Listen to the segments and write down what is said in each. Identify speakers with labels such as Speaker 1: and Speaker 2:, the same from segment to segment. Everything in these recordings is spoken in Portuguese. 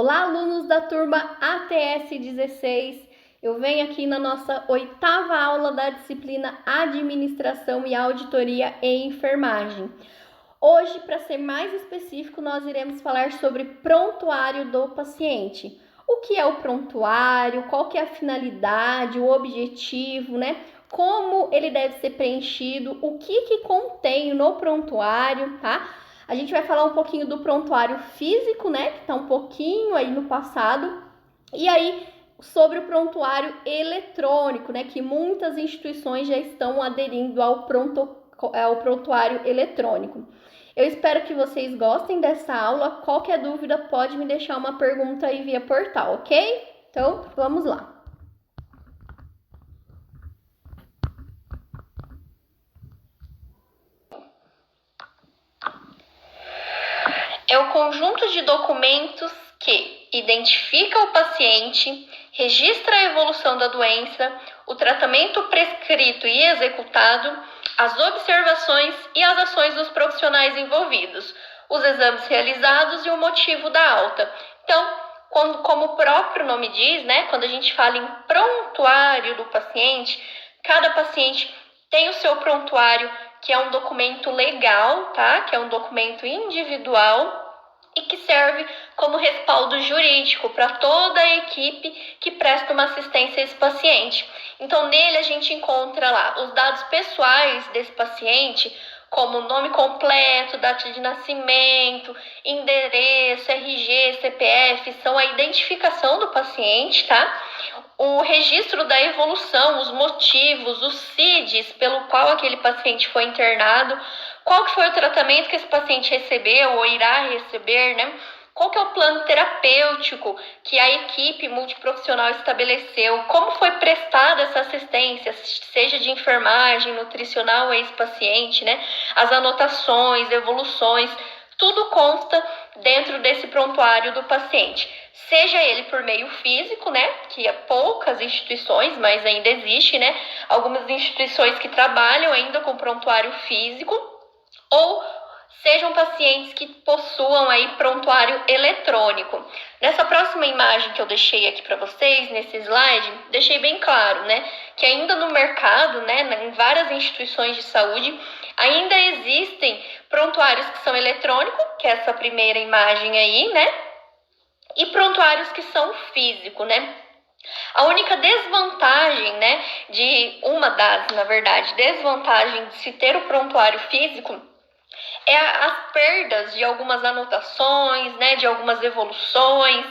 Speaker 1: Olá, alunos da turma ATS 16. Eu venho aqui na nossa 8ª aula da disciplina Administração e Auditoria em Enfermagem. Hoje, para ser mais específico, nós iremos falar sobre prontuário do paciente. O que é o prontuário, qual que é a finalidade, o objetivo, Como ele deve ser preenchido, o que contém no prontuário, tá? A gente vai falar um pouquinho do prontuário físico, que está um pouquinho aí no passado, e aí sobre o prontuário eletrônico, que muitas instituições já estão aderindo ao prontuário eletrônico. Eu espero que vocês gostem dessa aula. Qualquer dúvida pode me deixar uma pergunta aí via portal, ok? Então, vamos lá. É o conjunto de documentos que identifica o paciente, registra a evolução da doença, o tratamento prescrito e executado, as observações e as ações dos profissionais envolvidos, os exames realizados e o motivo da alta. Então, como o próprio nome diz, quando a gente fala em prontuário do paciente, cada paciente tem o seu prontuário, que é um documento legal, tá? Que é um documento individual e que serve como respaldo jurídico para toda a equipe que presta uma assistência a esse paciente. Então, nele a gente encontra lá os dados pessoais desse paciente, como nome completo, data de nascimento, endereço, RG, CPF, são a identificação do paciente, tá? O registro da evolução, os motivos, os CIDs pelo qual aquele paciente foi internado, qual que foi o tratamento que esse paciente recebeu ou irá receber, Qual que é o plano terapêutico que a equipe multiprofissional estabeleceu, como foi prestada essa assistência, seja de enfermagem, nutricional a esse paciente, As anotações, evoluções, tudo consta dentro desse prontuário do paciente. Seja ele por meio físico, que é poucas instituições, mas ainda existe, Algumas instituições que trabalham ainda com prontuário físico, ou sejam pacientes que possuam aí prontuário eletrônico. Nessa próxima imagem que eu deixei aqui para vocês, nesse slide, deixei bem claro, que ainda no mercado, em várias instituições de saúde, ainda existem prontuários que são eletrônicos, que é essa primeira imagem aí, e prontuários que são físicos, A única desvantagem, desvantagem de se ter o prontuário físico é as perdas de algumas anotações, de algumas evoluções,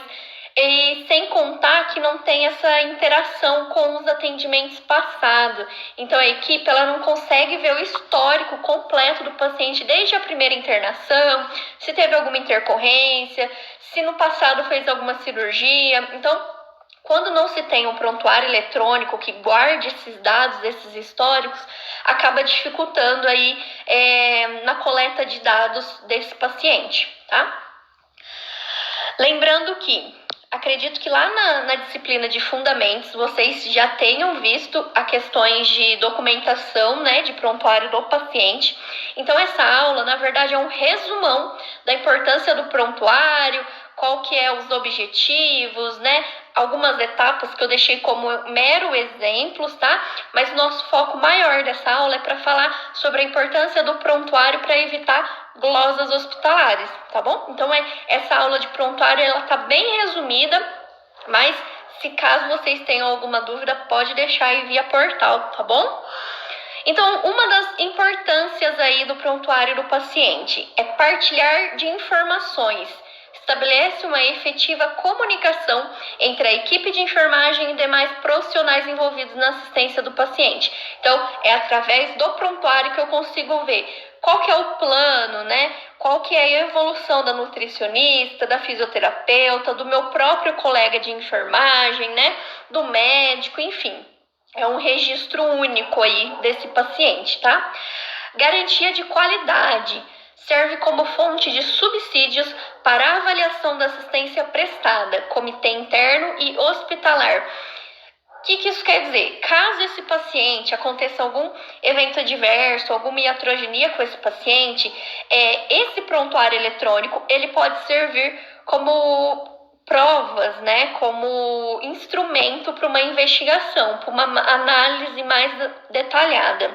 Speaker 1: e sem contar que não tem essa interação com os atendimentos passados. Então, a equipe ela não consegue ver o histórico completo do paciente desde a primeira internação, se teve alguma intercorrência, se no passado fez alguma cirurgia. Então, quando não se tem um prontuário eletrônico que guarde esses dados, esses históricos, acaba dificultando aí na coleta de dados desse paciente, tá? Lembrando que, acredito que lá na disciplina de fundamentos, vocês já tenham visto a questões de documentação, de prontuário do paciente. Então, essa aula, na verdade, é um resumão da importância do prontuário, qual que é os objetivos, algumas etapas que eu deixei como mero exemplos, tá? Mas o nosso foco maior dessa aula é para falar sobre a importância do prontuário para evitar glosas hospitalares, tá bom? Então, essa aula de prontuário, ela tá bem resumida, mas se caso vocês tenham alguma dúvida, pode deixar aí via portal, tá bom? Então, uma das importâncias aí do prontuário do paciente é partilhar de informações. Estabelece uma efetiva comunicação entre a equipe de enfermagem e demais profissionais envolvidos na assistência do paciente. Então, é através do prontuário que eu consigo ver qual que é o plano, qual que é a evolução da nutricionista, da fisioterapeuta, do meu próprio colega de enfermagem, do médico, enfim. É um registro único aí desse paciente, tá? Garantia de qualidade. Serve como fonte de subsídios para a avaliação da assistência prestada, comitê interno e hospitalar. O que isso quer dizer? Caso esse paciente aconteça algum evento adverso, alguma iatrogenia com esse paciente, esse prontuário eletrônico ele pode servir como provas, né, como instrumento para uma investigação, para uma análise mais detalhada.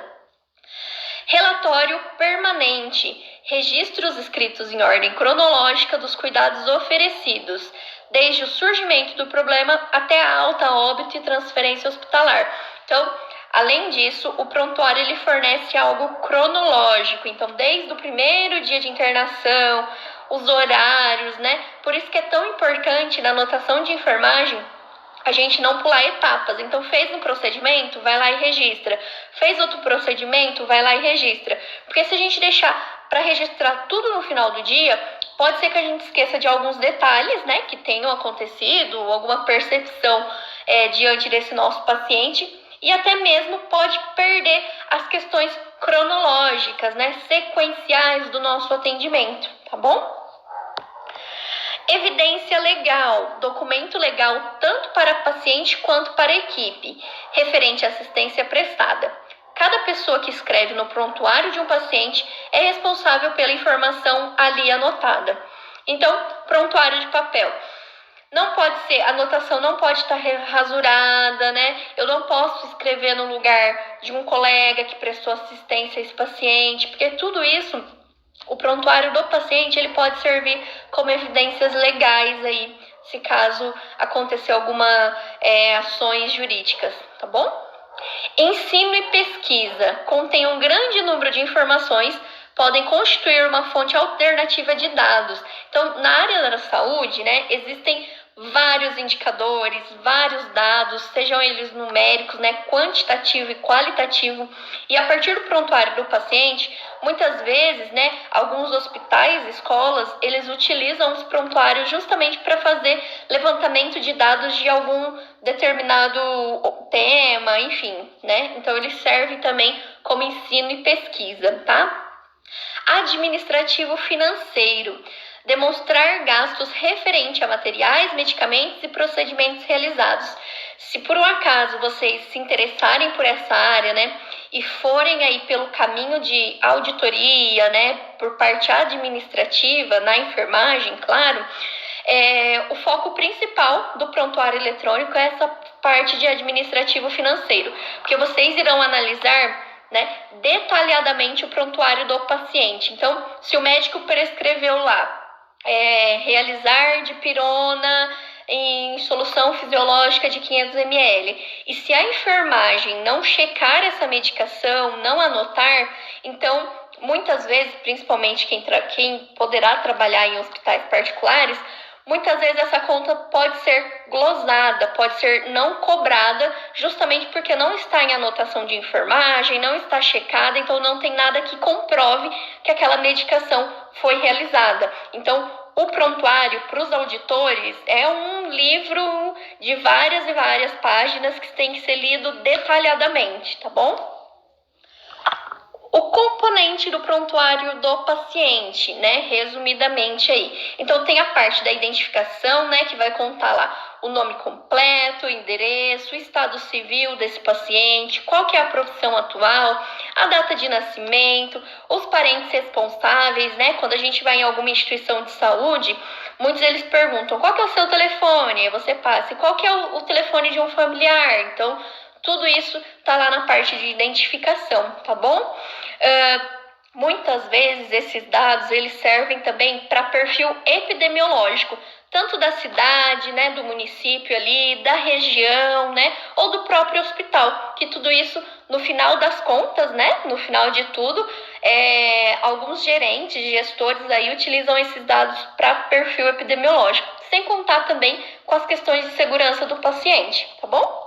Speaker 1: Relatório permanente, registros escritos em ordem cronológica dos cuidados oferecidos, desde o surgimento do problema até a alta, óbito e transferência hospitalar. Então, além disso, o prontuário ele fornece algo cronológico, então desde o primeiro dia de internação, os horários, né? Por isso que é tão importante na anotação de enfermagem a gente não pular etapas. Então, fez um procedimento, vai lá e registra. Fez outro procedimento, vai lá e registra. Porque se a gente deixar para registrar tudo no final do dia, pode ser que a gente esqueça de alguns detalhes, né, que tenham acontecido, alguma percepção diante desse nosso paciente, e até mesmo pode perder as questões cronológicas, né, sequenciais do nosso atendimento, tá bom? Evidência legal, documento legal tanto para paciente quanto para equipe, referente à assistência prestada. Cada pessoa que escreve no prontuário de um paciente é responsável pela informação ali anotada. Então, prontuário de papel. Não pode ser, a anotação não pode estar rasurada, né? Eu não posso escrever no lugar de um colega que prestou assistência a esse paciente, porque tudo isso, o prontuário do paciente, ele pode servir como evidências legais aí, se caso acontecer alguma ações jurídicas, tá bom? Ensino e pesquisa contém um grande número de informações, podem constituir uma fonte alternativa de dados. Então, na área da saúde, né, existem vários indicadores, vários dados, sejam eles numéricos, né, quantitativo e qualitativo, e a partir do prontuário do paciente, muitas vezes, né, alguns hospitais, escolas, eles utilizam os prontuários justamente para fazer levantamento de dados de algum determinado tema, enfim, né? Então, eles servem também como ensino e pesquisa, tá? Administrativo financeiro. Demonstrar gastos referente a materiais, medicamentos e procedimentos realizados. Se por um acaso vocês se interessarem por essa área, né, e forem aí pelo caminho de auditoria, né, por parte administrativa, na enfermagem, claro, o foco principal do prontuário eletrônico é essa parte de administrativo financeiro, porque vocês irão analisar, né, detalhadamente o prontuário do paciente. Então, se o médico prescreveu lá realizar dipirona em solução fisiológica de 500 ml, e se a enfermagem não checar essa medicação, não anotar, então, muitas vezes, principalmente quem poderá trabalhar em hospitais particulares, muitas vezes essa conta pode ser glosada, pode ser não cobrada, justamente porque não está em anotação de enfermagem, não está checada, então não tem nada que comprove que aquela medicação foi realizada. Então, o prontuário para os auditores é um livro de várias e várias páginas que tem que ser lido detalhadamente, tá bom? O componente do prontuário do paciente, né, resumidamente aí. Então, tem a parte da identificação, né, que vai contar lá o nome completo, o endereço, o estado civil desse paciente, qual que é a profissão atual, a data de nascimento, os parentes responsáveis, né, quando a gente vai em alguma instituição de saúde, muitos eles perguntam, qual que é o seu telefone? Aí você passa, e qual que é o telefone de um familiar? Então, tudo isso tá lá na parte de identificação, tá bom? Muitas vezes esses dados eles servem também para perfil epidemiológico, tanto da cidade, né, do município ali, da região, né, ou do próprio hospital, que tudo isso, no final das contas, né, no final de tudo, alguns gerentes, gestores aí utilizam esses dados para perfil epidemiológico, sem contar também com as questões de segurança do paciente, tá bom?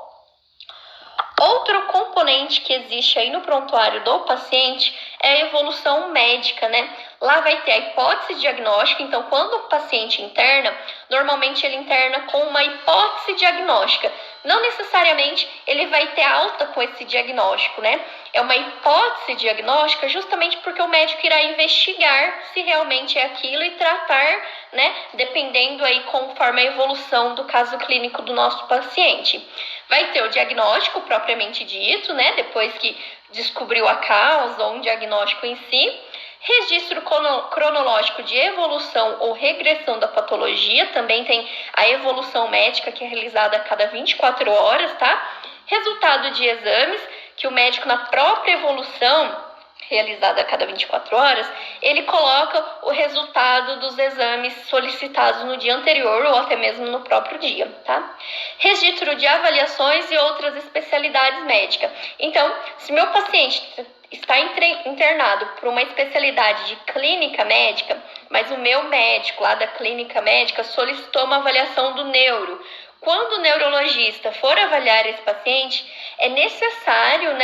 Speaker 1: Outro componente que existe aí no prontuário do paciente é a evolução médica, né? Lá vai ter a hipótese diagnóstica, então quando o paciente interna, normalmente ele interna com uma hipótese diagnóstica. Não necessariamente ele vai ter alta com esse diagnóstico, né? É uma hipótese diagnóstica justamente porque o médico irá investigar se realmente é aquilo e tratar, né? Dependendo aí conforme a evolução do caso clínico do nosso paciente. Vai ter o diagnóstico propriamente dito, né? Depois que descobriu a causa ou um diagnóstico em si. Registro cronológico de evolução ou regressão da patologia, também tem a evolução médica, que é realizada a cada 24 horas, tá? Resultado de exames, que o médico, na própria evolução realizada a cada 24 horas, ele coloca o resultado dos exames solicitados no dia anterior ou até mesmo no próprio dia, tá? Registro de avaliações e outras especialidades médicas. Então, se meu paciente está internado por uma especialidade de clínica médica, mas o meu médico lá da clínica médica solicitou uma avaliação do neuro. Quando o neurologista for avaliar esse paciente, é necessário,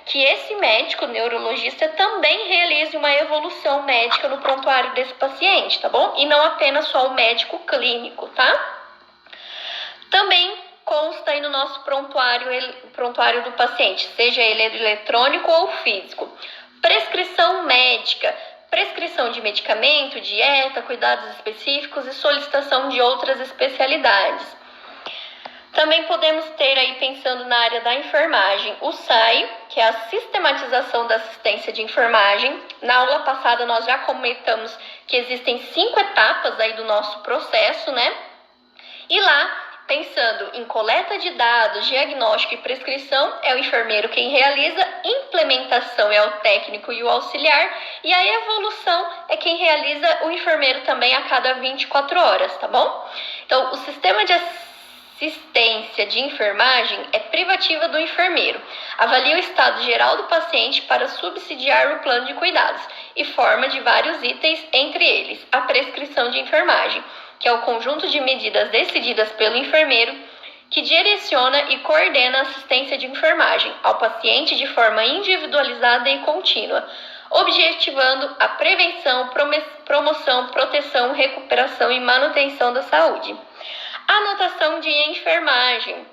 Speaker 1: que esse médico neurologista também realize uma evolução médica no prontuário desse paciente, tá bom? E não apenas só o médico clínico, tá? Também consta aí no nosso prontuário do paciente, seja ele eletrônico ou físico. Prescrição médica, prescrição de medicamento, dieta, cuidados específicos e solicitação de outras especialidades. Também podemos ter aí, pensando na área da enfermagem, o SAI, que é a sistematização da assistência de enfermagem. Na aula passada nós já comentamos que existem 5 etapas aí do nosso processo, E lá, pensando em coleta de dados, diagnóstico e prescrição, é o enfermeiro quem realiza, implementação é o técnico e o auxiliar, e a evolução é quem realiza, o enfermeiro também a cada 24 horas, tá bom? Então, o sistema de assistência de enfermagem é privativa do enfermeiro. Avalia o estado geral do paciente para subsidiar o plano de cuidados e forma de vários itens, entre eles a prescrição de enfermagem, que é o conjunto de medidas decididas pelo enfermeiro que direciona e coordena a assistência de enfermagem ao paciente de forma individualizada e contínua, objetivando a prevenção, promoção, proteção, recuperação e manutenção da saúde. Anotação de enfermagem.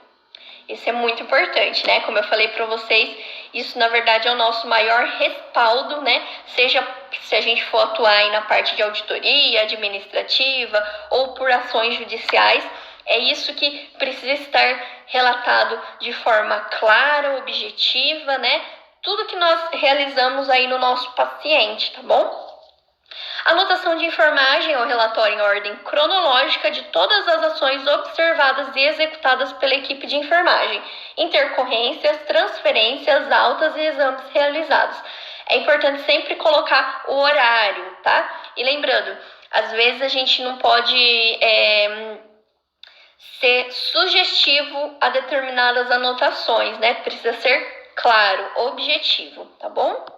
Speaker 1: Isso é muito importante, Como eu falei para vocês, isso na verdade é o nosso maior respaldo, Seja se a gente for atuar aí na parte de auditoria, administrativa ou por ações judiciais, é isso que precisa estar relatado de forma clara, objetiva, Tudo que nós realizamos aí no nosso paciente, tá bom? Anotação de enfermagem é o relatório em ordem cronológica de todas as ações observadas e executadas pela equipe de enfermagem, intercorrências, transferências, altas e exames realizados. É importante sempre colocar o horário, tá? E lembrando, às vezes a gente não pode ser sugestivo a determinadas anotações, Precisa ser claro, objetivo, tá bom?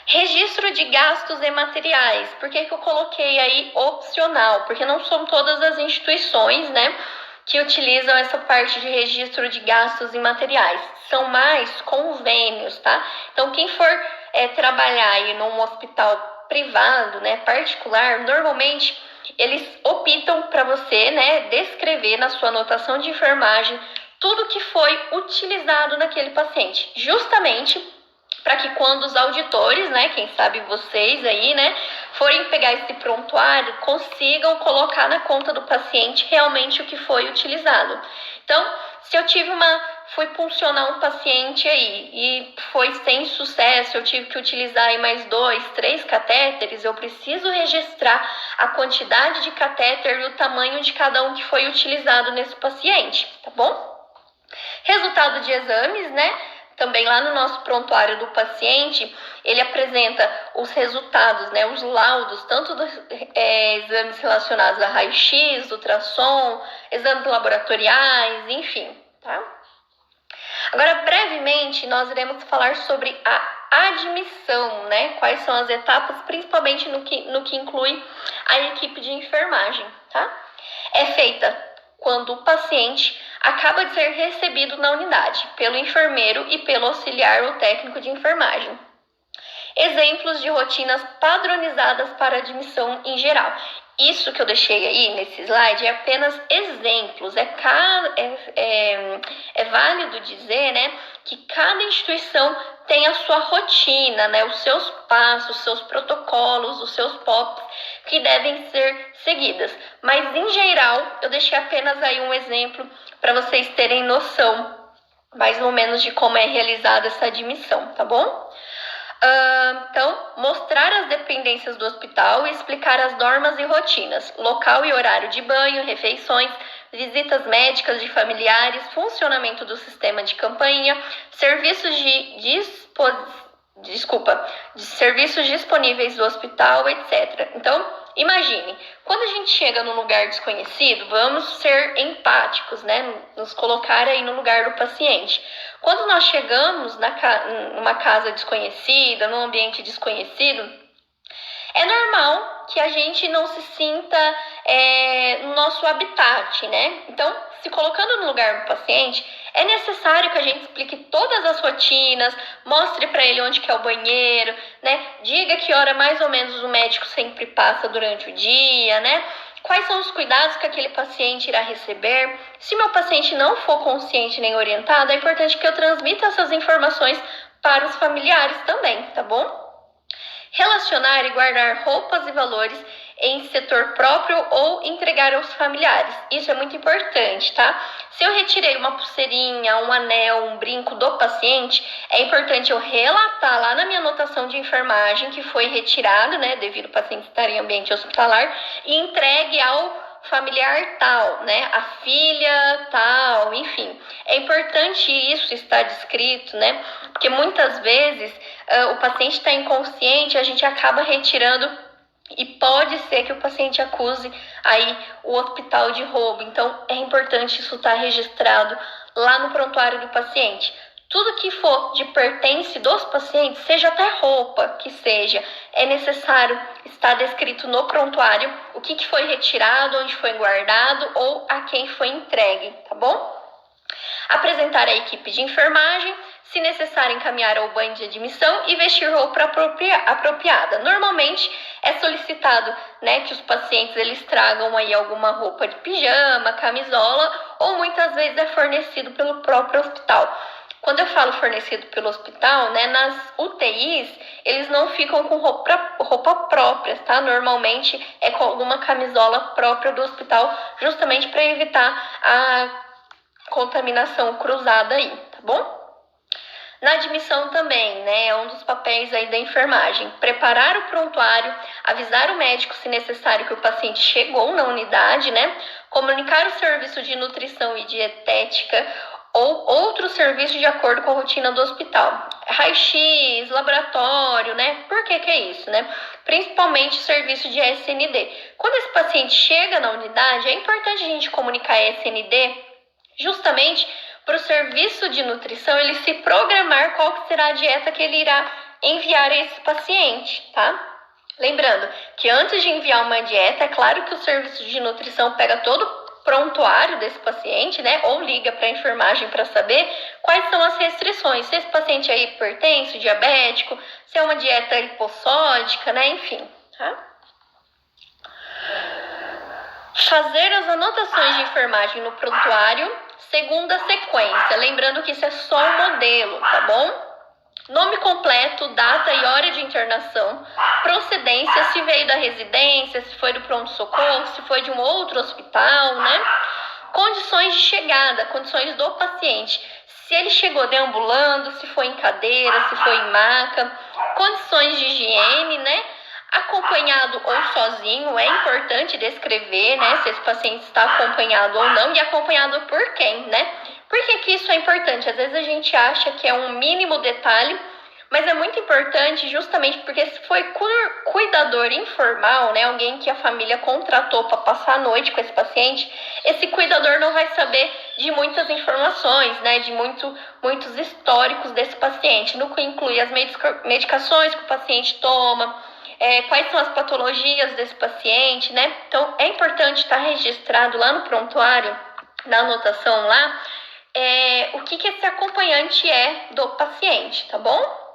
Speaker 1: Registro de gastos e materiais. Por que eu coloquei aí opcional? Porque não são todas as instituições, que utilizam essa parte de registro de gastos e materiais. São mais convênios, tá? Então, quem for trabalhar aí num hospital privado, particular, normalmente eles optam para você, descrever na sua anotação de enfermagem tudo que foi utilizado naquele paciente, justamente para que quando os auditores, quem sabe vocês aí, forem pegar esse prontuário, consigam colocar na conta do paciente realmente o que foi utilizado. Então, se eu fui puncionar um paciente aí e foi sem sucesso, eu tive que utilizar aí mais 2, 3 catéteres, eu preciso registrar a quantidade de catéter e o tamanho de cada um que foi utilizado nesse paciente, tá bom? Resultado de exames, Também lá no nosso prontuário do paciente, ele apresenta os resultados, os laudos, tanto dos exames relacionados a raio-x, ultrassom, exames laboratoriais, enfim, tá? Agora, brevemente, nós iremos falar sobre a admissão, Quais são as etapas, principalmente no que inclui a equipe de enfermagem, tá? É feita quando o paciente acaba de ser recebido na unidade, pelo enfermeiro e pelo auxiliar ou técnico de enfermagem. Exemplos de rotinas padronizadas para admissão em geral. Isso que eu deixei aí nesse slide é apenas exemplos. É válido dizer, que cada instituição tem a sua rotina, os seus passos, os seus protocolos, os seus POPs que devem ser seguidas. Mas, em geral, eu deixei apenas aí um exemplo para vocês terem noção, mais ou menos, de como é realizada essa admissão, tá bom? Então, mostrar as dependências do hospital e explicar as normas e rotinas, local e horário de banho, refeições, visitas médicas de familiares, funcionamento do sistema de campainha, serviços serviços disponíveis do hospital, etc. Então, imagine, quando a gente chega num lugar desconhecido, vamos ser empáticos, né? Nos colocar aí no lugar do paciente. Quando nós chegamos numa casa desconhecida, num ambiente desconhecido, é normal que a gente não se sinta no nosso habitat, né? Então, se colocando no lugar do paciente, é necessário que a gente explique todas as rotinas, mostre para ele onde que é o banheiro, né? Diga que hora mais ou menos o médico sempre passa durante o dia, né? Quais são os cuidados que aquele paciente irá receber? Se meu paciente não for consciente nem orientado, é importante que eu transmita essas informações para os familiares também, tá bom? Relacionar e guardar roupas e valores em setor próprio ou entregar aos familiares. Isso é muito importante, tá? Se eu retirei uma pulseirinha, um anel, um brinco do paciente, é importante eu relatar lá na minha anotação de enfermagem que foi retirado, né, devido ao paciente estar em ambiente hospitalar, e entregue ao familiar tal, né, a filha tal, enfim. É importante isso estar descrito, né, porque muitas vezes o paciente está inconsciente, a gente acaba retirando e pode ser que o paciente acuse aí o hospital de roubo. Então, é importante isso estar registrado lá no prontuário do paciente. Tudo que for de pertence dos pacientes, seja até roupa que seja, é necessário estar descrito no prontuário o que foi retirado, onde foi guardado ou a quem foi entregue, tá bom? Apresentar a equipe de enfermagem, se necessário encaminhar ao banho de admissão e vestir roupa apropriada. Normalmente é solicitado, né, que os pacientes eles tragam aí alguma roupa de pijama, camisola, ou muitas vezes é fornecido pelo próprio hospital. Quando eu falo fornecido pelo hospital, né, nas UTIs, eles não ficam com roupa própria, tá? Normalmente é com alguma camisola própria do hospital, justamente para evitar a contaminação cruzada aí, tá bom? Na admissão também, né, é um dos papéis aí da enfermagem. Preparar o prontuário, avisar o médico se necessário que o paciente chegou na unidade, né? Comunicar o serviço de nutrição e dietética ou outros serviços de acordo com a rotina do hospital. Raio-X, laboratório, né? Por que é isso, né? Principalmente serviço de SND. Quando esse paciente chega na unidade, é importante a gente comunicar SND justamente para o serviço de nutrição ele se programar qual que será a dieta que ele irá enviar a esse paciente, tá? Lembrando que antes de enviar uma dieta, é claro que o serviço de nutrição pega todo o prontuário desse paciente, né? Ou liga para a enfermagem para saber quais são as restrições. Se esse paciente é hipertenso, diabético, se é uma dieta hipossódica, né? Enfim, tá? Fazer as anotações de enfermagem no prontuário segundo a sequência, lembrando que isso é só um modelo, tá bom? Nome completo, data e hora de internação, procedência, se veio da residência, se foi do pronto-socorro, se foi de um outro hospital, né? Condições de chegada, condições do paciente, se ele chegou deambulando, se foi em cadeira, se foi em maca, condições de higiene, né? Acompanhado ou sozinho, é importante descrever, né, se esse paciente está acompanhado ou não e acompanhado por quem, né? Por que isso é importante? Às vezes a gente acha que é um mínimo detalhe, mas é muito importante justamente porque se foi cuidador informal, né, alguém que a família contratou para passar a noite com esse paciente, esse cuidador não vai saber de muitas informações, né, de muitos históricos desse paciente, no que inclui as medicações que o paciente toma, quais são as patologias desse paciente, né? Então, é importante estar registrado lá no prontuário, na anotação lá, o que esse acompanhante é do paciente, tá bom?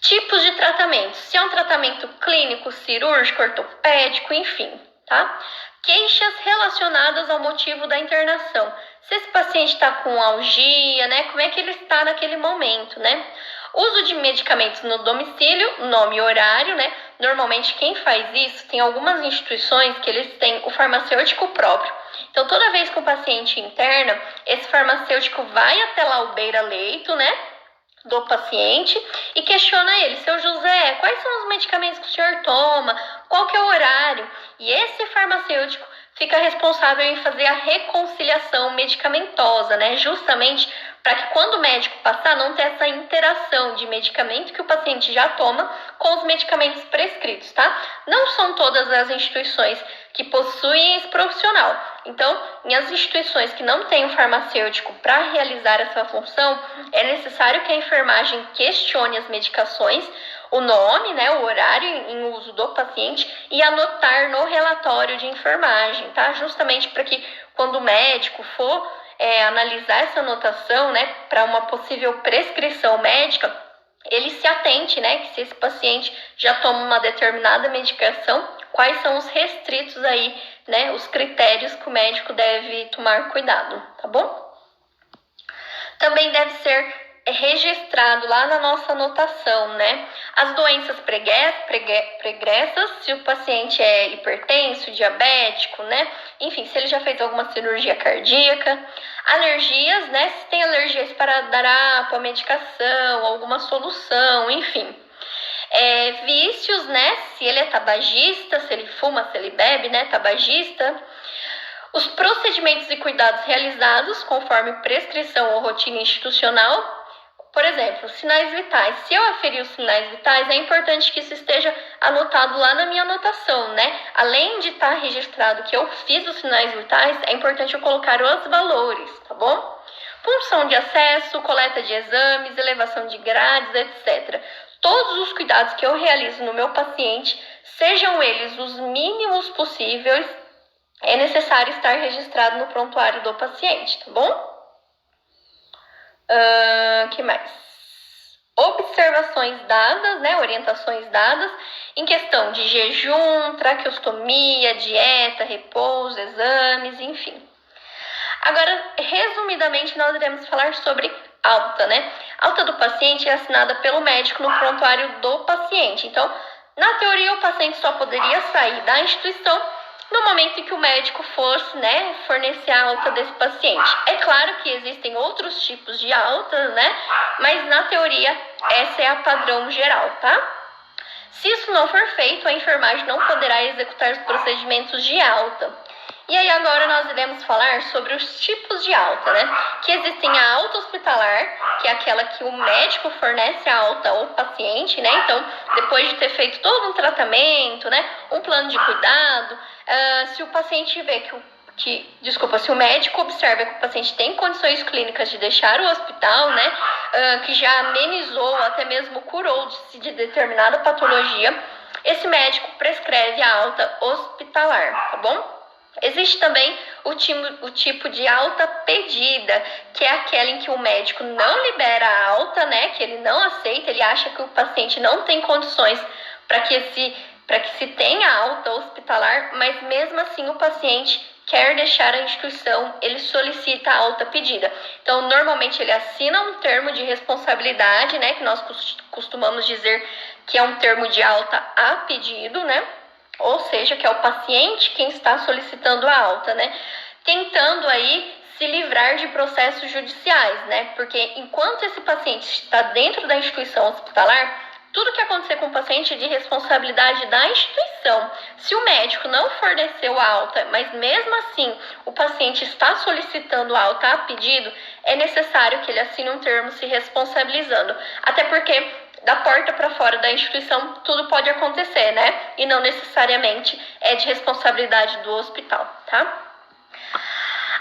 Speaker 1: Tipos de tratamento. Se é um tratamento clínico, cirúrgico, ortopédico, enfim, tá? Queixas relacionadas ao motivo da internação. Se esse paciente está com algia, né? Como é que ele está naquele momento, né? Uso de medicamentos no domicílio, nome e horário, né? Normalmente quem faz isso, tem algumas instituições que eles têm o farmacêutico próprio. Então, toda vez que o paciente interna, esse farmacêutico vai até lá o beira-leito, né? do paciente e questiona ele: seu José, quais são os medicamentos que o senhor toma? Qual que é o horário? E esse farmacêutico fica responsável em fazer a reconciliação medicamentosa, né? Justamente para que quando o médico passar, não ter essa interação de medicamento que o paciente já toma com os medicamentos prescritos, tá? Não são todas as instituições que possuem esse profissional. Então, em as instituições que não têm um farmacêutico para realizar essa função, é necessário que a enfermagem questione as medicações, o nome, né, o horário em uso do paciente e anotar no relatório de enfermagem, tá? Justamente para que quando o médico for analisar essa anotação, né, para uma possível prescrição médica, ele se atente, né, que se esse paciente já toma uma determinada medicação, quais são os restritos aí, né, os critérios que o médico deve tomar cuidado, tá bom? Também deve ser registrado lá na nossa anotação, né? As doenças pregressas, se o paciente é hipertenso, diabético, né? Enfim, se ele já fez alguma cirurgia cardíaca. Alergias, né? Se tem alergias para dar a medicação, alguma solução, enfim. Vícios, né? Se ele é tabagista, se ele fuma, se ele bebe, né? Tabagista. Os procedimentos e cuidados realizados conforme prescrição ou rotina institucional. Por exemplo, sinais vitais. Se eu aferir os sinais vitais, é importante que isso esteja anotado lá na minha anotação, né? Além de estar registrado que eu fiz os sinais vitais, é importante eu colocar os valores, tá bom? Punção de acesso, coleta de exames, elevação de grades, etc. Todos os cuidados que eu realizo no meu paciente, sejam eles os mínimos possíveis, é necessário estar registrado no prontuário do paciente, tá bom? Que mais? Observações dadas, né? Orientações dadas em questão de jejum, traqueostomia, dieta, repouso, exames, enfim. Agora, resumidamente, nós iremos falar sobre alta, né? Alta do paciente é assinada pelo médico no prontuário do paciente. Então, na teoria, o paciente só poderia sair da instituição no momento em que o médico fosse, né, fornecer a alta desse paciente. É claro que existem outros tipos de alta, né, mas na teoria essa é a padrão geral, tá? Se isso não for feito, a enfermagem não poderá executar os procedimentos de alta. E aí agora nós iremos falar sobre os tipos de alta, né? Que existem a alta hospitalar, que é aquela que o médico fornece a alta ao paciente, né? Então, depois de ter feito todo um tratamento, né? Um plano de cuidado, se o paciente vê se o médico observa que o paciente tem condições clínicas de deixar o hospital, né? Que já amenizou, até mesmo curou de determinada patologia, esse médico prescreve a alta hospitalar, tá bom? Existe também o tipo de alta pedida, que é aquela em que o médico não libera a alta, né? Que ele não aceita, ele acha que o paciente não tem condições para que se tenha alta hospitalar, mas mesmo assim o paciente quer deixar a instituição, ele solicita a alta pedida. Então, normalmente ele assina um termo de responsabilidade, né? Que nós costumamos dizer que é um termo de alta a pedido, né? Ou seja, que é o paciente quem está solicitando a alta, né? Tentando aí se livrar de processos judiciais, né? Porque enquanto esse paciente está dentro da instituição hospitalar, tudo que acontecer com o paciente é de responsabilidade da instituição. Se o médico não forneceu a alta, mas mesmo assim o paciente está solicitando a alta a pedido, é necessário que ele assine um termo se responsabilizando. Até porque da porta para fora da instituição tudo pode acontecer, né? E não necessariamente é de responsabilidade do hospital, tá?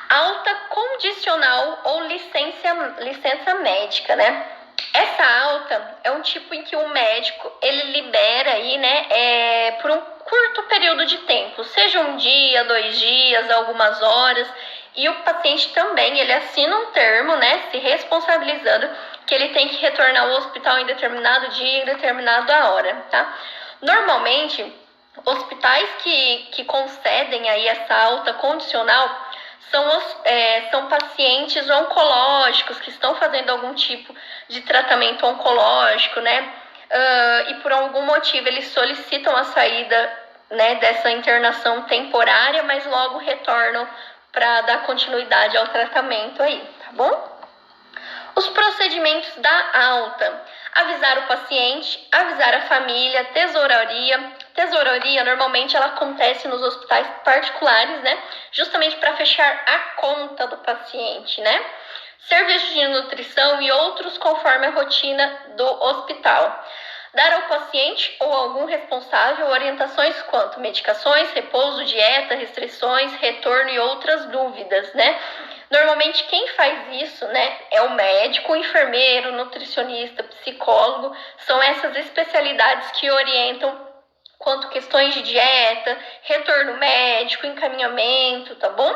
Speaker 1: Alta condicional ou licença médica, né? Essa alta é um tipo em que o médico ele libera aí, né, por um curto período de tempo, seja um dia, 2 dias, algumas horas, e o paciente também ele assina um termo, né, se responsabilizando que ele tem que retornar ao hospital em determinado dia, em determinada hora, tá? Normalmente, hospitais que concedem aí essa alta condicional são pacientes oncológicos que estão fazendo algum tipo de tratamento oncológico, né? E por algum motivo eles solicitam a saída, né, dessa internação temporária, mas logo retornam para dar continuidade ao tratamento aí, tá bom? Os procedimentos da alta: avisar o paciente, avisar a família, tesouraria. Tesouraria, normalmente, ela acontece nos hospitais particulares, né? Justamente para fechar a conta do paciente, né? Serviços de nutrição e outros conforme a rotina do hospital. Dar ao paciente ou algum responsável orientações quanto medicações, repouso, dieta, restrições, retorno e outras dúvidas, né? Normalmente quem faz isso, né, é o médico, o enfermeiro, nutricionista, psicólogo, são essas especialidades que orientam quanto questões de dieta, retorno médico, encaminhamento, tá bom?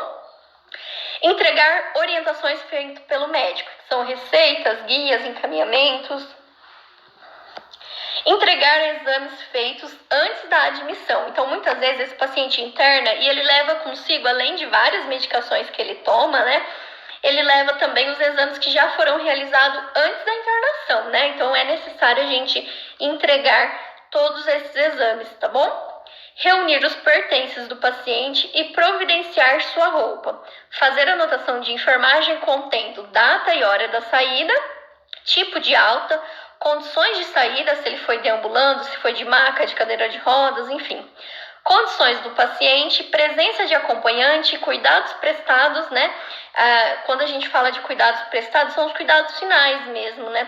Speaker 1: Entregar orientações feitas pelo médico, que são receitas, guias, encaminhamentos. Entregar exames feitos antes da admissão. Então, muitas vezes, esse paciente interna e ele leva consigo, além de várias medicações que ele toma, né? Ele leva também os exames que já foram realizados antes da internação, né? Então, é necessário a gente entregar todos esses exames, tá bom? Reunir os pertences do paciente e providenciar sua roupa. Fazer anotação de enfermagem contendo data e hora da saída, tipo de alta, condições de saída, se ele foi deambulando, se foi de maca, de cadeira de rodas, enfim. Condições do paciente, presença de acompanhante, cuidados prestados, né? Quando a gente fala de cuidados prestados, são os cuidados finais mesmo, né?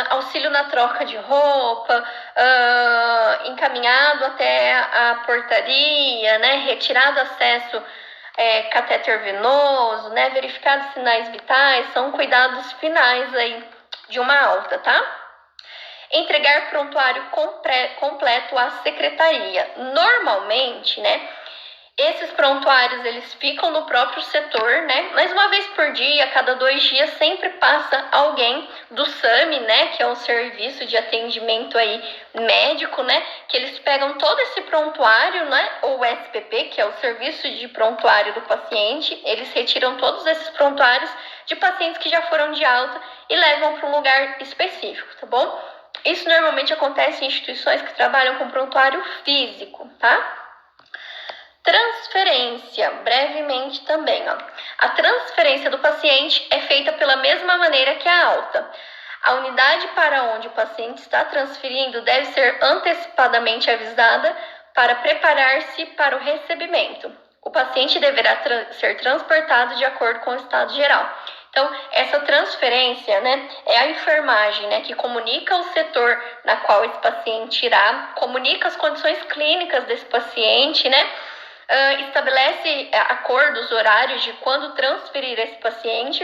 Speaker 1: Auxílio na troca de roupa, encaminhado até a portaria, né? Retirado acesso catéter venoso, né? Verificado sinais vitais, são cuidados finais aí de uma alta, tá? Entregar prontuário completo à secretaria. Normalmente, né, esses prontuários eles ficam no próprio setor, né? Mas uma vez por dia, a cada 2 dias, sempre passa alguém do SAMI, né? Que é um serviço de atendimento aí médico, né? Que eles pegam todo esse prontuário, né? Ou SPP, que é o serviço de prontuário do paciente. Eles retiram todos esses prontuários de pacientes que já foram de alta e levam para um lugar específico, tá bom? Isso normalmente acontece em instituições que trabalham com prontuário físico, tá? Transferência, brevemente também, ó. A transferência do paciente é feita pela mesma maneira que a alta. A unidade para onde o paciente está transferindo deve ser antecipadamente avisada para preparar-se para o recebimento. O paciente deverá ser transportado de acordo com o estado geral. Então, essa transferência, né, é a enfermagem, né, que comunica o setor na qual esse paciente irá, comunica as condições clínicas desse paciente, né, estabelece acordos, horários de quando transferir esse paciente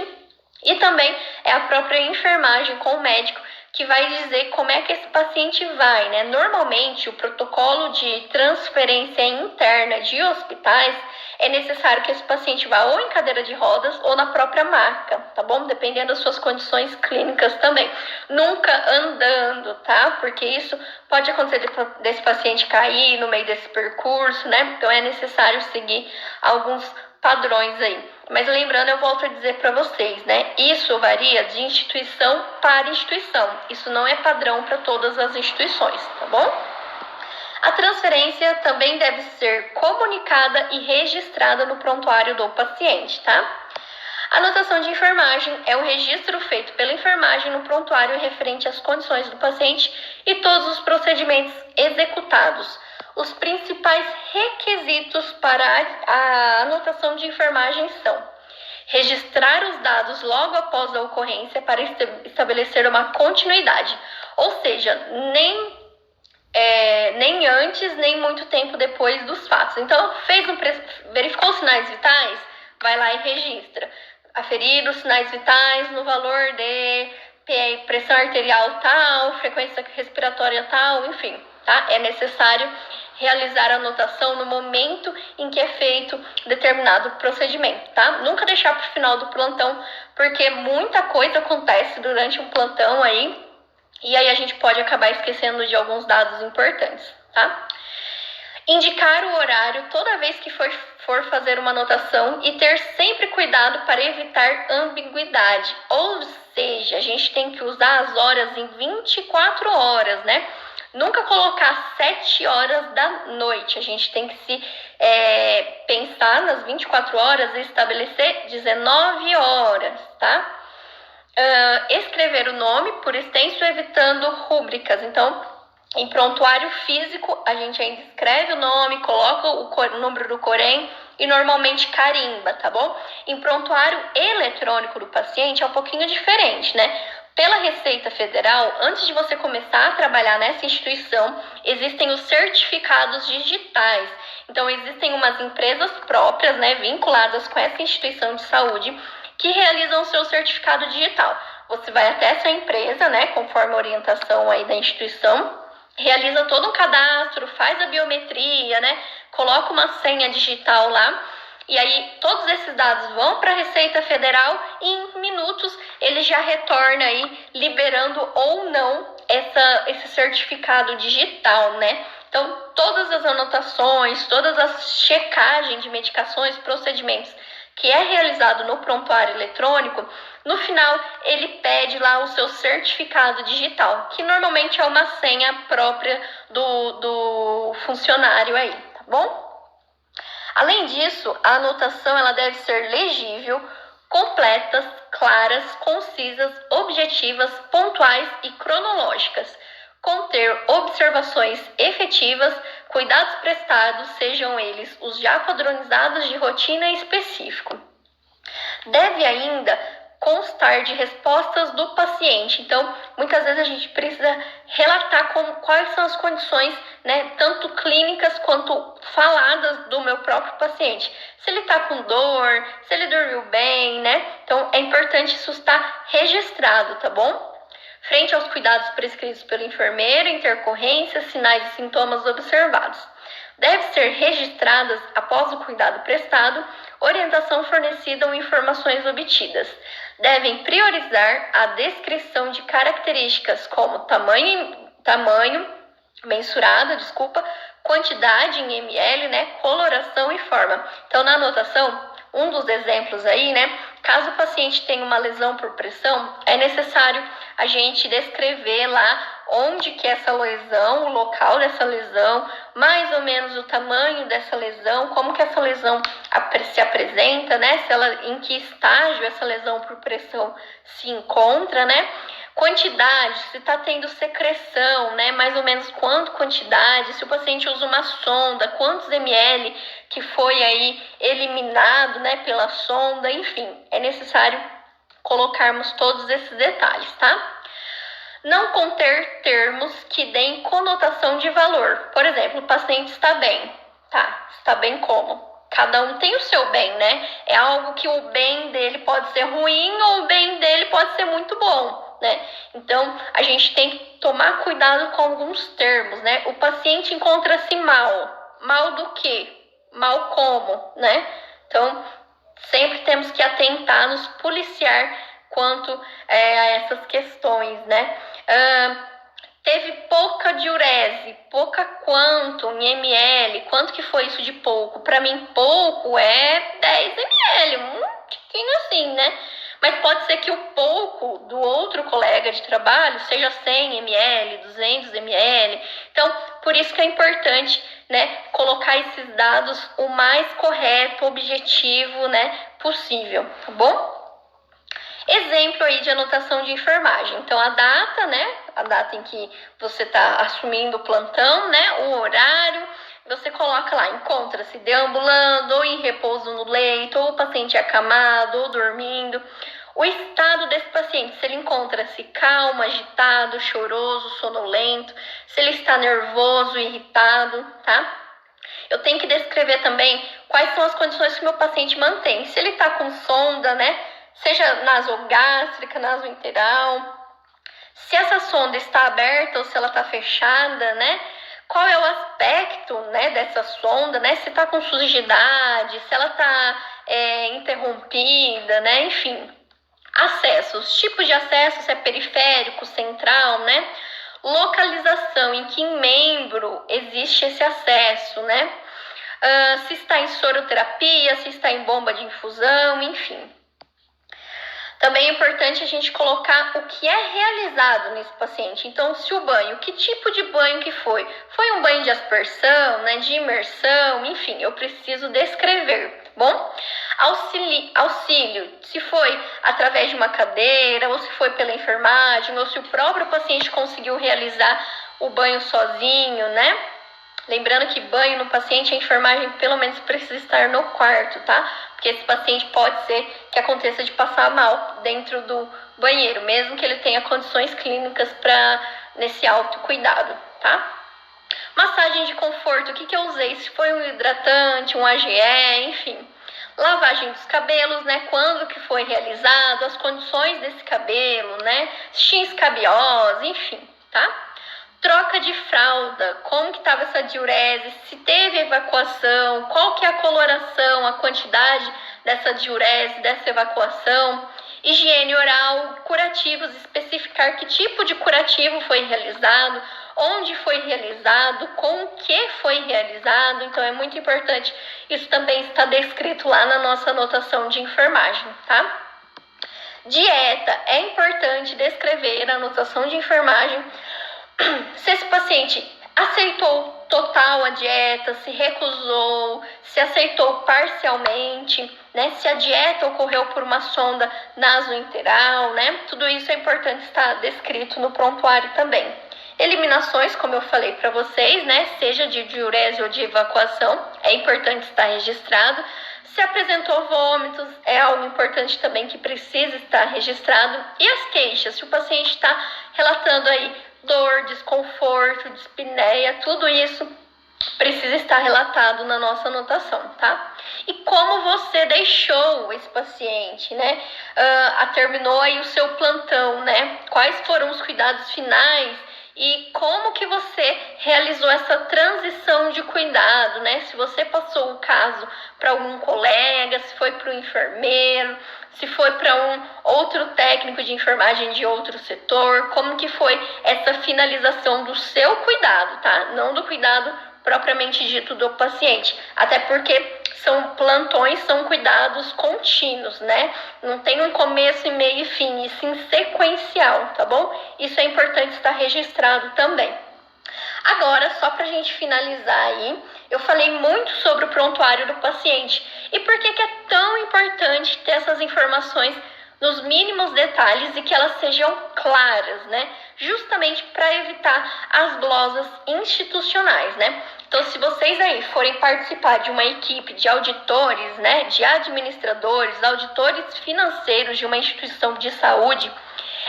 Speaker 1: e também é a própria enfermagem com o médico que vai dizer como é que esse paciente vai, né? Normalmente, o protocolo de transferência interna de hospitais é necessário que esse paciente vá ou em cadeira de rodas ou na própria maca, tá bom? Dependendo das suas condições clínicas também. Nunca andando, tá? Porque isso pode acontecer desse paciente cair no meio desse percurso, né? Então, é necessário seguir alguns padrões aí. Mas lembrando, eu volto a dizer para vocês, né? Isso varia de instituição para instituição. Isso não é padrão para todas as instituições, tá bom? A transferência também deve ser comunicada e registrada no prontuário do paciente, tá? A anotação de enfermagem é o registro feito pela enfermagem no prontuário referente às condições do paciente e todos os procedimentos executados. Os principais requisitos para a anotação de enfermagem são: registrar os dados logo após a ocorrência para estabelecer uma continuidade, ou seja, nem antes, nem muito tempo depois dos fatos. Então, verificou os sinais vitais? Vai lá e registra. Aferir os sinais vitais no valor de pressão arterial tal, frequência respiratória tal, enfim, tá? É necessário realizar a anotação no momento em que é feito determinado procedimento, tá? Nunca deixar para o final do plantão, porque muita coisa acontece durante um plantão aí, e aí a gente pode acabar esquecendo de alguns dados importantes, tá? Indicar o horário toda vez que for fazer uma anotação e ter sempre cuidado para evitar ambiguidade. Ou seja, a gente tem que usar as horas em 24 horas, né? Nunca colocar 7 horas da noite. A gente tem que se pensar nas 24 horas e estabelecer 19 horas, tá? Escrever o nome por extenso, evitando rúbricas. Então, em prontuário físico, a gente ainda escreve o nome, coloca o número do Corém e normalmente carimba, tá bom? Em prontuário eletrônico do paciente é um pouquinho diferente, né? Pela Receita Federal, antes de você começar a trabalhar nessa instituição, existem os certificados digitais. Então, existem umas empresas próprias, né, vinculadas com essa instituição de saúde, que realizam o seu certificado digital. Você vai até essa empresa, né, conforme a orientação aí da instituição, realiza todo um cadastro, faz a biometria, né, coloca uma senha digital lá, e aí todos esses dados vão para a Receita Federal e em minutos ele já retorna aí liberando ou não esse certificado digital, né? Então, todas as anotações, todas as checagens de medicações, procedimentos que é realizado no prontuário eletrônico, no final ele pede lá o seu certificado digital, que normalmente é uma senha própria do funcionário aí, tá bom? Além disso, a anotação ela deve ser legível, completas, claras, concisas, objetivas, pontuais e cronológicas, conter observações efetivas, cuidados prestados, sejam eles os já padronizados de rotina específico. Deve ainda constar de respostas do paciente. Então, muitas vezes a gente precisa relatar quais são as condições, né, tanto clínicas quanto faladas do meu próprio paciente. Se ele está com dor, se ele dormiu bem, né? Então, é importante isso estar registrado, tá bom? Frente aos cuidados prescritos pelo enfermeiro, intercorrências, sinais e sintomas observados. Deve ser registradas, após o cuidado prestado, orientação fornecida ou informações obtidas. Devem priorizar a descrição de características como tamanho mensurado, quantidade em ml, né, coloração e forma. Então, na anotação, um dos exemplos aí, né, caso o paciente tenha uma lesão por pressão, é necessário a gente descrever lá onde que é essa lesão, o local dessa lesão, mais ou menos o tamanho dessa lesão, como que essa lesão se apresenta, né, em que estágio essa lesão por pressão se encontra, né, quantidade, se está tendo secreção, né, mais ou menos quanto quantidade, se o paciente usa uma sonda, quantos ml que foi aí eliminado, né, pela sonda, enfim, é necessário colocarmos todos esses detalhes, tá? Não conter termos que deem conotação de valor. Por exemplo, o paciente está bem. Tá, está bem como? Cada um tem o seu bem, né? É algo que o bem dele pode ser ruim ou o bem dele pode ser muito bom, né? Então, a gente tem que tomar cuidado com alguns termos, né? O paciente encontra-se mal. Mal do quê? Mal como, né? Então, sempre temos que atentar, nos policiar quanto a essas questões, né? Teve pouca diurese, pouca quanto em ml, quanto que foi isso de pouco? Para mim, pouco é 10 ml, um tiquinho assim, né? Mas pode ser que o pouco do outro colega de trabalho seja 100 ml, 200 ml. Então, por isso que é importante, né, colocar esses dados o mais correto, objetivo, né, possível, tá bom? Exemplo aí de anotação de enfermagem. Então, a data, né? A data em que você está assumindo o plantão, né? O horário, você coloca lá, encontra-se deambulando ou em repouso no leito, ou o paciente acamado, ou dormindo. O estado desse paciente, se ele encontra-se calmo, agitado, choroso, sonolento, se ele está nervoso, irritado, tá? Eu tenho que descrever também quais são as condições que o meu paciente mantém. Se ele está com sonda, né? Seja nasogástrica, nasointeral, se essa sonda está aberta ou se ela está fechada, né? Qual é o aspecto, né, dessa sonda, né? Se está com sujidade, se ela está interrompida, né? Enfim, acessos, tipos de acesso, se é periférico, central, né? Localização, em que membro existe esse acesso, né? Se está em soroterapia, se está em bomba de infusão, enfim. Também é importante a gente colocar o que é realizado nesse paciente. Então, se o banho, que tipo de banho que foi? Foi um banho de aspersão, né, de imersão, enfim, eu preciso descrever. Bom, auxílio, se foi através de uma cadeira, ou se foi pela enfermagem, ou se o próprio paciente conseguiu realizar o banho sozinho, né? Lembrando que banho no paciente, a enfermagem pelo menos precisa estar no quarto, tá? Porque esse paciente pode ser que aconteça de passar mal dentro do banheiro, mesmo que ele tenha condições clínicas para nesse autocuidado, tá? Massagem de conforto, o que eu usei? Se foi um hidratante, um AGE, enfim. Lavagem dos cabelos, né? Quando que foi realizado, as condições desse cabelo, né? Se tinha escabiose, enfim, tá? Troca de fralda, como que estava essa diurese, se teve evacuação, qual que é a coloração, a quantidade dessa diurese, dessa evacuação. Higiene oral, curativos, especificar que tipo de curativo foi realizado, onde foi realizado, com o que foi realizado. Então é muito importante, isso também está descrito lá na nossa anotação de enfermagem, tá? Dieta, é importante descrever a anotação de enfermagem se esse paciente aceitou total a dieta, se recusou, se aceitou parcialmente, né? Se a dieta ocorreu por uma sonda nasointeral, né? Tudo isso é importante estar descrito no prontuário também. Eliminações, como eu falei para vocês, né? Seja de diurese ou de evacuação, é importante estar registrado. Se apresentou vômitos, é algo importante também que precisa estar registrado. E as queixas, se o paciente está relatando aí dor, desconforto, dispneia, tudo isso precisa estar relatado na nossa anotação, tá? E como você deixou esse paciente, né? Terminou aí o seu plantão, né? Quais foram os cuidados finais e como que você realizou essa transição de cuidado, né? Se você passou o caso para algum colega, se foi para o enfermeiro, se foi para um outro técnico de enfermagem de outro setor, como que foi essa finalização do seu cuidado, tá? Não do cuidado propriamente dito do paciente, até porque são plantões, são cuidados contínuos, né? Não tem um começo, meio e fim, e sim sequencial, tá bom? Isso é importante estar registrado também. Agora, só para a gente finalizar aí, eu falei muito sobre o prontuário do paciente. E por que é tão importante ter essas informações nos mínimos detalhes e que elas sejam claras, né? Justamente para evitar as glosas institucionais, né? Então, se vocês aí forem participar de uma equipe de auditores, né, de administradores, auditores financeiros de uma instituição de saúde,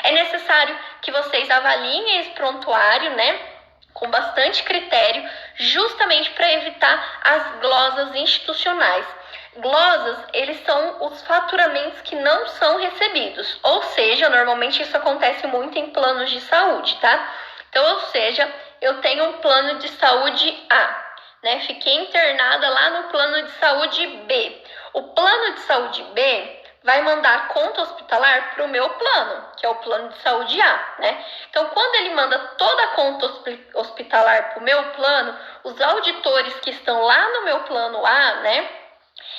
Speaker 1: é necessário que vocês avaliem esse prontuário, né, com bastante critério, justamente para evitar as glosas institucionais. Glosas, eles são os faturamentos que não são recebidos, ou seja, normalmente isso acontece muito em planos de saúde, tá? Então, ou seja, eu tenho um plano de saúde A, né? Fiquei internada lá no plano de saúde B. O plano de saúde B vai mandar a conta hospitalar para o meu plano, que é o plano de saúde A, né? Então, quando ele manda toda a conta hospitalar para o meu plano, os auditores que estão lá no meu plano A, né?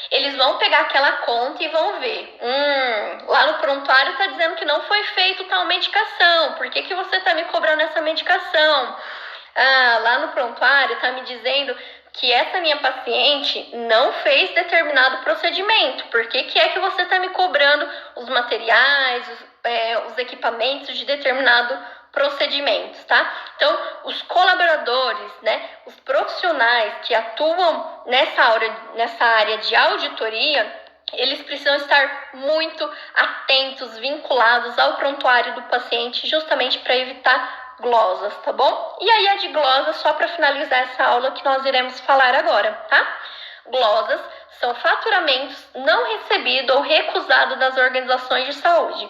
Speaker 1: Eles vão pegar aquela conta e vão ver. Lá no prontuário está dizendo que não foi feita tal medicação. Por que você está me cobrando essa medicação? Lá no prontuário está me dizendo que essa minha paciente não fez determinado procedimento. Por que é que você está me cobrando os materiais, os equipamentos de determinado procedimentos, tá? Então, os colaboradores, né, os profissionais que atuam nessa área de auditoria, eles precisam estar muito atentos, vinculados ao prontuário do paciente, justamente para evitar glosas, tá bom? E aí a de glosas, só para finalizar essa aula que nós iremos falar agora, tá? Glosas são faturamentos não recebidos ou recusados das organizações de saúde.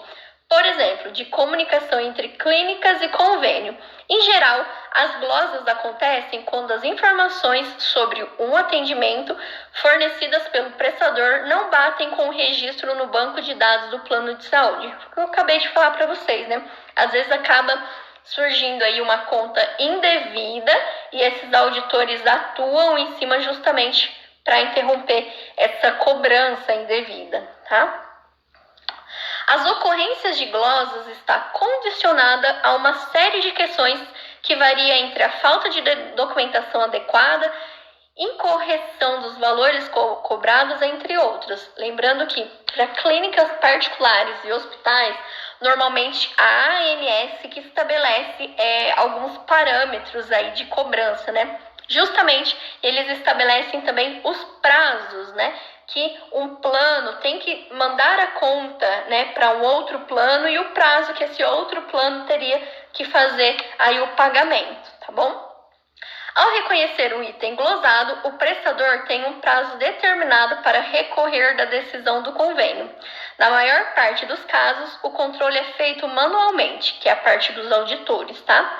Speaker 1: Por exemplo, de comunicação entre clínicas e convênio. Em geral, as glosas acontecem quando as informações sobre um atendimento fornecidas pelo prestador não batem com o registro no banco de dados do plano de saúde. Foi o que eu acabei de falar para vocês, né? Às vezes acaba surgindo aí uma conta indevida e esses auditores atuam em cima justamente para interromper essa cobrança indevida, tá? As ocorrências de glosas está condicionada a uma série de questões que varia entre a falta de documentação adequada incorreção dos valores cobrados, entre outros. Lembrando que para clínicas particulares e hospitais, normalmente a ANS que estabelece alguns parâmetros aí de cobrança, né? Justamente eles estabelecem também os prazos, né? Que um plano tem que mandar a conta, né, para um outro plano e o prazo que esse outro plano teria que fazer aí o pagamento, tá bom? Ao reconhecer um item glosado, o prestador tem um prazo determinado para recorrer da decisão do convênio. Na maior parte dos casos, o controle é feito manualmente, que é a parte dos auditores, tá?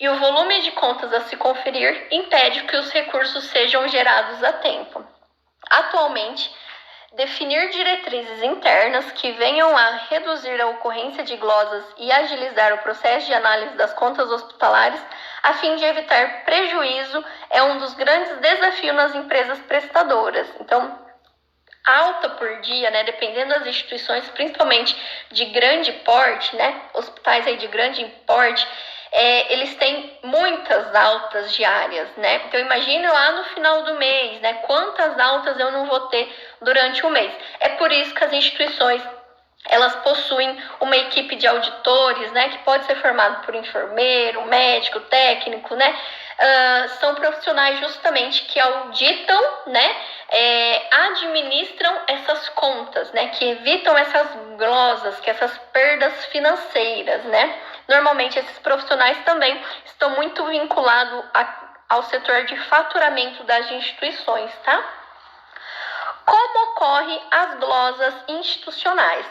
Speaker 1: E o volume de contas a se conferir impede que os recursos sejam gerados a tempo. Atualmente, definir diretrizes internas que venham a reduzir a ocorrência de glosas e agilizar o processo de análise das contas hospitalares, a fim de evitar prejuízo, é um dos grandes desafios nas empresas prestadoras. Então, alta por dia, né, dependendo das instituições, principalmente de grande porte, né, hospitais aí de grande porte, eles têm muitas altas diárias, né? Então imagine lá no final do mês, né? Quantas altas eu não vou ter durante o mês. É por isso que as instituições elas possuem uma equipe de auditores, né? Que pode ser formado por enfermeiro, médico, técnico, né? São profissionais justamente que auditam, né? Administram essas contas, né? Que evitam essas glosas, que essas perdas financeiras, né? Normalmente, esses profissionais também estão muito vinculados ao setor de faturamento das instituições, tá? Como ocorre as glosas institucionais?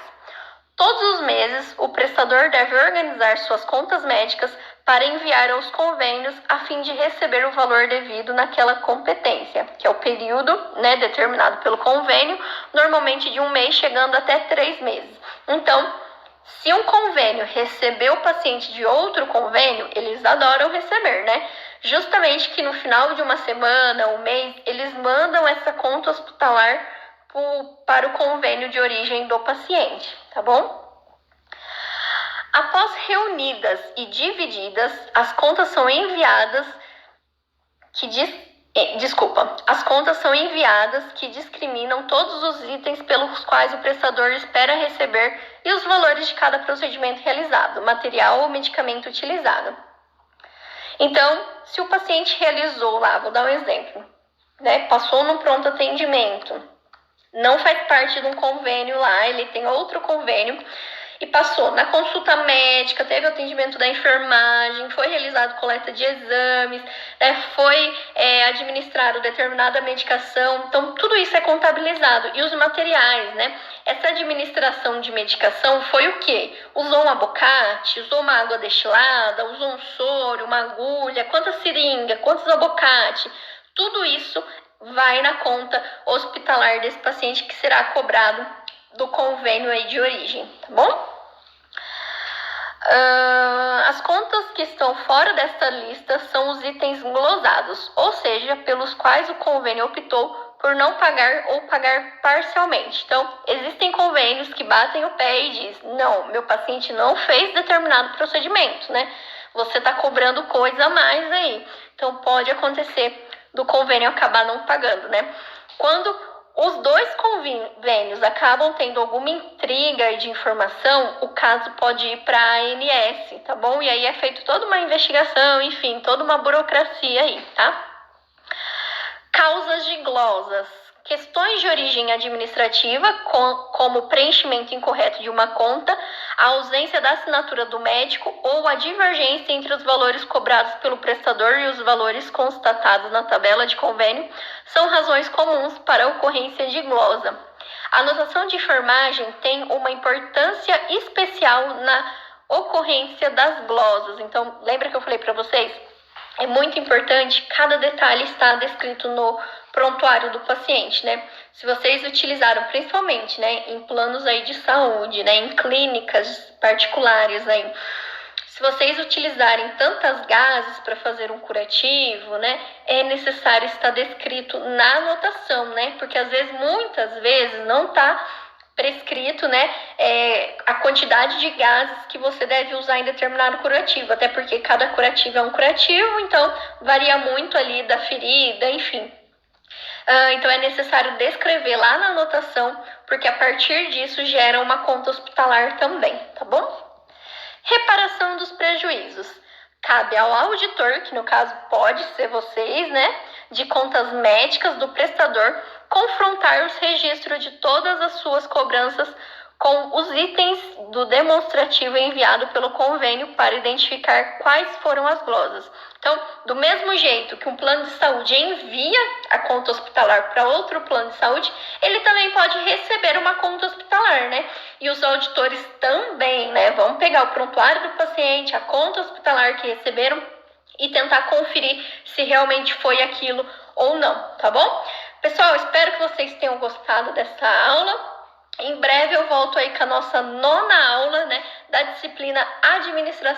Speaker 1: Todos os meses, o prestador deve organizar suas contas médicas para enviar aos convênios a fim de receber o valor devido naquela competência, que é o período, né, determinado pelo convênio, normalmente de um mês, chegando até 3 meses. Então, se um convênio recebeu o paciente de outro convênio, eles adoram receber, né? Justamente que no final de uma semana, um mês, eles mandam essa conta hospitalar para o convênio de origem do paciente, tá bom? Após reunidas e divididas, as contas são enviadas as contas são enviadas que discriminam todos os itens pelos quais o prestador espera receber e os valores de cada procedimento realizado, material ou medicamento utilizado. Então, se o paciente realizou lá, vou dar um exemplo, né, passou num pronto atendimento, não faz parte de um convênio lá, ele tem outro convênio, e passou na consulta médica, teve o atendimento da enfermagem, foi realizado coleta de exames, né, foi administrado determinada medicação, então tudo isso é contabilizado. E os materiais, né? Essa administração de medicação foi o quê? Usou um abocate, usou uma água destilada, usou um soro, uma agulha, quantas seringas, quantos abocates, tudo isso vai na conta hospitalar desse paciente que será cobrado do convênio aí de origem, tá bom? As contas que estão fora desta lista são os itens glosados, ou seja, pelos quais o convênio optou por não pagar ou pagar parcialmente. Então, existem convênios que batem o pé e dizem, não, meu paciente não fez determinado procedimento, né? Você está cobrando coisa a mais aí. Então, pode acontecer do convênio acabar não pagando, né? Quando os dois convênios acabam tendo alguma intriga de informação, o caso pode ir para a ANS, tá bom? E aí é feito toda uma investigação, enfim, toda uma burocracia aí, tá? Causas de glosas. Questões de origem administrativa, como o preenchimento incorreto de uma conta, a ausência da assinatura do médico ou a divergência entre os valores cobrados pelo prestador e os valores constatados na tabela de convênio, são razões comuns para a ocorrência de glosa. A anotação de enfermagem tem uma importância especial na ocorrência das glosas. Então, lembra que eu falei para vocês? É muito importante, cada detalhe está descrito no prontuário do paciente, né? Se vocês utilizaram, principalmente, né, em planos aí de saúde, né, em clínicas particulares aí, se vocês utilizarem tantas gases para fazer um curativo, né, é necessário estar descrito na anotação, né? Porque às vezes, muitas vezes, não está prescrito, né, a quantidade de gases que você deve usar em determinado curativo, até porque cada curativo é um curativo, então varia muito ali da ferida, enfim. Então é necessário descrever lá na anotação, porque a partir disso gera uma conta hospitalar também, tá bom? Reparação dos prejuízos. Cabe ao auditor, que no caso pode ser vocês, né, de contas médicas do prestador, confrontar os registros de todas as suas cobranças com os itens do demonstrativo enviado pelo convênio para identificar quais foram as glosas. Então, do mesmo jeito que um plano de saúde envia a conta hospitalar para outro plano de saúde, ele também pode receber uma conta hospitalar, né? E os auditores também, né? Vão pegar o prontuário do paciente, a conta hospitalar que receberam e tentar conferir se realmente foi aquilo ou não, tá bom? Pessoal, espero que vocês tenham gostado dessa aula. Em breve eu volto aí com a nossa 9ª aula, né, da disciplina Administração